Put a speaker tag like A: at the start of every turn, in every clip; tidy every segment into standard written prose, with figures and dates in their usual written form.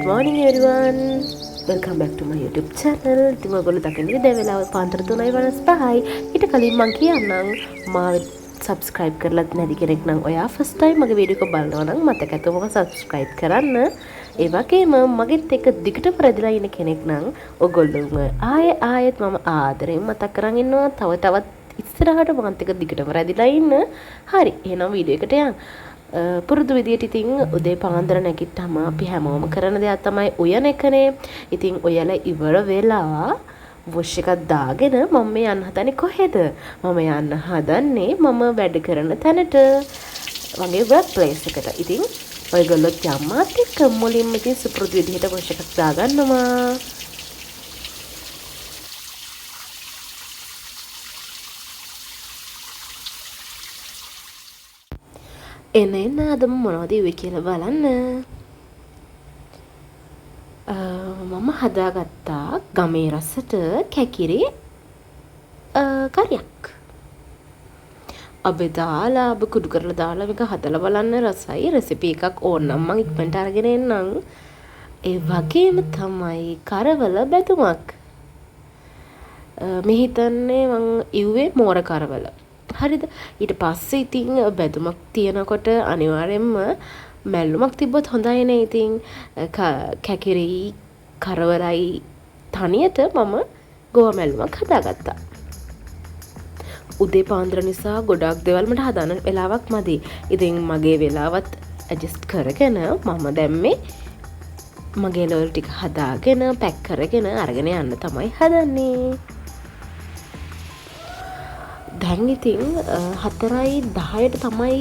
A: good morning everyone. Welcome back to my YouTube channel. ඉතින් ඔයගොල්ලෝ දකින්නේ දැන් වෙලාව පාන්දර 3:55යි. ඊට කලින් මම කියන්නම් මාව subscribe කරලත් නැති කෙනෙක් නම් ඔයා first time මගේ වීඩියෝ එක බලනවා නම් මතක ඇතුවම subscribe කරන්න. ඒ වගේම මගෙත් එක්ක දිගටම රැඳිලා ඉන්න කෙනෙක් නම් ඔයගොල්ලෝම ආයෙත් මම ආදරෙන් මතක් කරන් ඉන්නවා. තවත් ඉස්සරහට මාත් එක්ක දිගටම රැඳිලා ඉන්න. හරි. එහෙනම් වීඩියෝ එකට යන්න. පුරුදු විදියට ඉතින් උදේ පාන්දර නැගිට්ටම අපි හැමෝම කරන දෙයක් තමයි උයන එකනේ. ඉතින් ඔයලා ඉවර වෙලා වොෂ් එකක් දාගෙන මම මේ යන්න හදන්නේ කොහෙද? මම යන්න හදන්නේ මම වැඩ කරන තැනට. වගේ work place එකට. ඉතින් ඔයගොල්ලෝ යම්මාත් එක්ක මුලින්ම ඉතින් සුපුරුදු විදියට වොෂ් එකක් දාගන්නවා. එන්න අද මොනවද ඉවේ කියලා බලන්න. මම හදාගත්තා ගමේ රසට කැකිරි කරියක්. අපි දාලා අපි කුඩු කරලා දාලා මේක හදලා බලන්න රසයි. රෙසිපි එකක් ඕනනම් මම ඉක්මනට අරගෙන එන්නම්. ඒ වගේම තමයි කරවල බැදුමක්. මේ හිතන්නේ මං ඉව්වේ මෝර කරවල. හරිද? ඊට පස්සේ ඉතින් බැදුමක් තියනකොට අනිවාර්යෙන්ම මැල්ලුමක් තිබ්බොත් හොඳයි නේ. ඉතින් කැකිරි කරවලයි තනියට මම ගෝව මැල්ලුමක් හදාගත්තා. උදේ පාන්දර නිසා ගොඩක් දේවල් මට හදාන්න වෙලාවක් මදි. ඉතින් මගේ වෙලාවත් ඇඩ්ජස්ට් කරගෙන මම දැම්මේ මගේ ලෝල් ටික හදාගෙන පැක් කරගෙන අරගෙන යන්න තමයි හදන්නේ. දැන් ඉතින් 4:10ට තමයි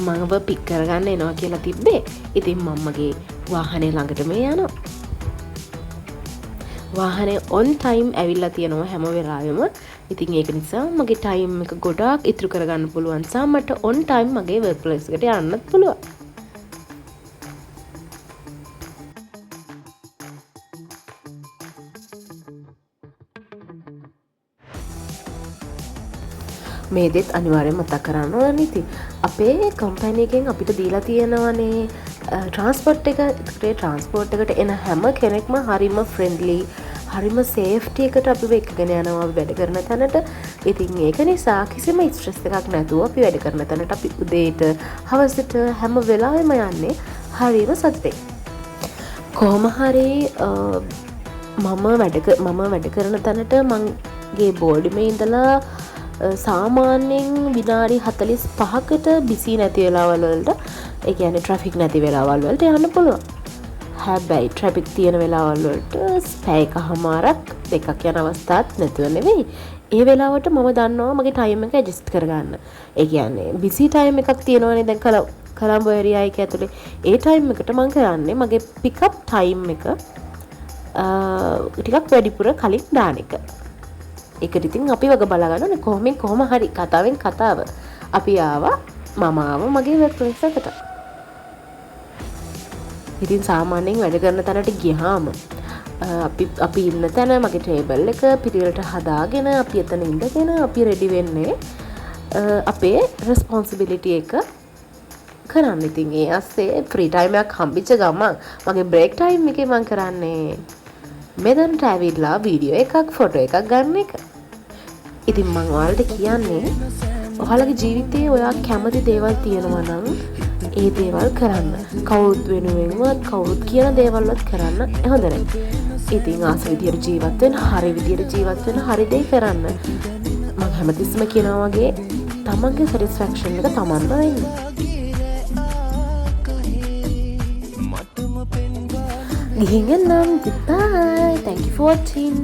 A: මම පික් කරගන්න එනවා කියලා තිබ්බේ. ඉතින් මම මගේ වාහනේ ළඟටම යනවා. වාහනේ on time ඇවිල්ලා තියෙනවා හැම වෙලාවෙම. ඉතින් ඒක නිසා මගේ ටයිම් එක ගොඩාක් ඉතුරු කරගන්න පුළුවන් නිසා මට on time මගේ work place එකට යන්නත් පුළුවන්. මේ දෙත් අනිවාර්යෙන් මතක් කරන්න ඕනේ. ඉතින් අපේ කම්පැනි එකෙන් අපිට දීලා තියෙනවානේ ට්‍රාන්ස්පෝර්ට් එක. ඒකට ට්‍රාන්ස්පෝර්ට් එකට එන හැම කෙනෙක්ම හරිම ෆ්‍රෙන්ඩ්ලි, හරිම සේෆ්ටි එකට අපි එක්කගෙන යනවා වැඩ කරන තැනට. ඉතින් ඒක නිසා කිසිම ස්ට්‍රෙස් එකක් නැතුව අපි වැඩ කරන තැනට අපි උදේට හවසට හැම වෙලාවෙම යන්නේ හරිම සතුටින්. කොහොම හරි මම වැඩ කරන තැනට මගේ බෝඩිමේ ඉඳලා සාමාන්‍යයෙන් විනාඩි 45කට බිසි නැති වෙලාවල් වලට, ඒ කියන්නේ ට්‍රැෆික් නැති වෙලාවල් වලට යන්න පුළුවන්. හැබැයි ට්‍රැෆික් තියෙන වෙලාවල් වලට පැය එකමාරක් දෙකක් යන අවස්ථාවක් නැතුව නෙවෙයි. ඒ වෙලාවට මම දන්නවා මගේ ටයිම් එක ඇඩ්ජස්ට් කරගන්න. ඒ කියන්නේ බිසි ටයිම් එකක් තියෙනවනේ දැන් කොළඹ ඒරියා එක ඇතුලේ. ඒ ටයිම් එකට මම කරන්නේ මගේ පිකප් ටයිම් එක ටිකක් වැඩිපුර කලින් දාන එක. ඒකට ඉතින් අපි වග බලා ගන්න ඕනේ. කොහොම හරි කතාවෙන් කතාව අපි ආවා මම ආවා මගේ work place එකට. ඉතින් සාමාන්‍යයෙන් වැඩ කරන තැනට ගියාම අපි ඉන්න තැන මගේ ටේබල් එක පිළිවෙලට හදාගෙන අපි එතන ඉඳගෙන අපි රෙඩි වෙන්නේ අපේ responsibility එක කරන්න. ඉතින් ඒ ASCII free time එකක් හම්බෙච්ච ගමන් මගේ break time එකේ මම කරන්නේ මෙතනට ඇවිල්ලා වීඩියෝ එකක් ෆොටෝ එකක් ගන්න එක. ඉතින් මම ඔයාලට කියන්නේ ඔයාලගේ ජීවිතේ ඔයා කැමති දේවල් තියෙනවා නම් ඒ දේවල් කරන්න. කවුරුත් වෙනුවෙන්වත් කවුරුත් කියන දේවල්වත් කරන්න හොඳ නැහැ. ඉතින් ආස විදියට ජීවත් වෙන්න, හරි විදියට ජීවත් වෙන්න, හරි දේ කරන්න. මම හැමතිස්සම කියනවා වගේ තමන්ගේ satisfaction එක තමන්ම වෙන්න. ගිහින් නම් goodbye. Thank you for watching.